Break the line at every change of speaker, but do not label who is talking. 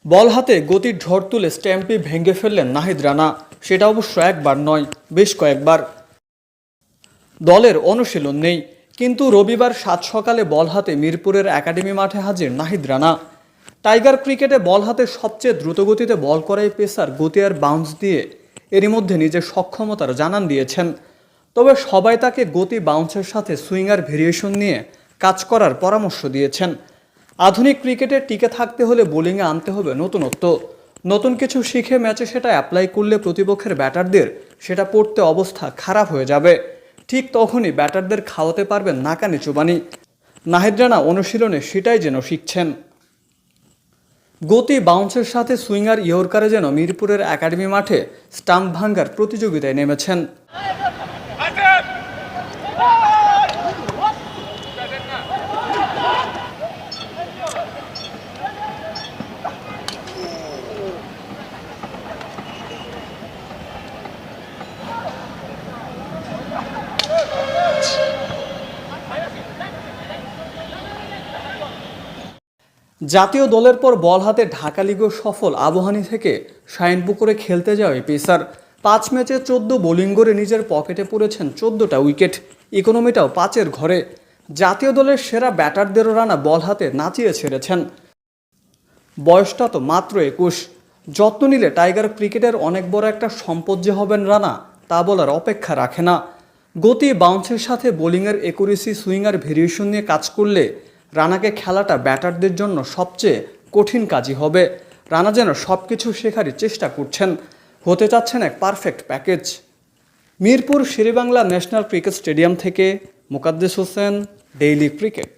বল হাতে গতির ঝড় তুলে স্ট্যাম্পই ভেঙে ফেললেন নাহিদ রানা। সেটা অবশ্য একবার নয়, বেশ কয়েকবার। দলের অনুশীলন নেই, কিন্তু রবিবার সাত সকালে বল হাতে মিরপুরের একাডেমি মাঠে হাজির নাহিদ রানা। টাইগার ক্রিকেটে বল হাতে সবচেয়ে দ্রুতগতিতে বল করাই পেসার গতি আর বাউন্স দিয়ে এরই মধ্যে নিজের সক্ষমতার জানান দিয়েছেন। তবে সবাই তাকে গতি বাউন্সের সাথে সুইঙ্গার ভেরিয়েশন নিয়ে কাজ করার পরামর্শ দিয়েছেন। আধুনিক ক্রিকেটে টিকে থাকতে হলে বোলিংয়ে আনতে হবে নতুনত্ব। নতুন কিছু শিখে ম্যাচে সেটা অ্যাপ্লাই করলে প্রতিপক্ষের ব্যাটারদের সেটা পড়তে অবস্থা খারাপ হয়ে যাবে। ঠিক তখনই ব্যাটারদের খাওয়াতে পারবেন নাকানি চুবানি। নাহিদ রানা অনুশীলনে সেটাই যেন শিখছেন। গতি বাউন্সের সাথে সুইঙ্গার ইয়র্কারে যেন মিরপুরের একাডেমি মাঠে স্টাম্প ভাঙ্গার প্রতিযোগিতায় নেমেছেন। জাতীয় দলের পর বল হাতে ঢাকা লিগেও সফল আবাহনী থেকে শাইনপুকুরে খেলতে যাওয়া পেসার 5 ম্যাচে 14 বোলিং করে নিজের পকেটে পড়েছেন 14টা উইকেট। ইকোনমিটাও 5-এর ঘরে। জাতীয় দলের সেরা ব্যাটারদেরও রানা বল হাতে নাচিয়ে ছেড়েছেন। বয়সটা তো মাত্র 21। যত্ন নিলে টাইগার ক্রিকেটের অনেক বড় একটা সম্পদ যে হবেন রানা, তা বলার অপেক্ষা রাখে না। গতি বাউন্সের সাথে বোলিংয়ের একুরেসি সুইঙ্গার ভেরিয়েশন নিয়ে কাজ করলে রানাকে খেলাটা ব্যাটারদের জন্য সবচেয়ে কঠিন কাজই হবে। রানা যেন সব কিছু শেখারই চেষ্টা করছেন, হতে চাচ্ছেন এক perfect package. Mirpur Sher-e-Bangla national cricket stadium থেকে মোকাদ্দেস হোসেন, ডেইলি ক্রিকেট।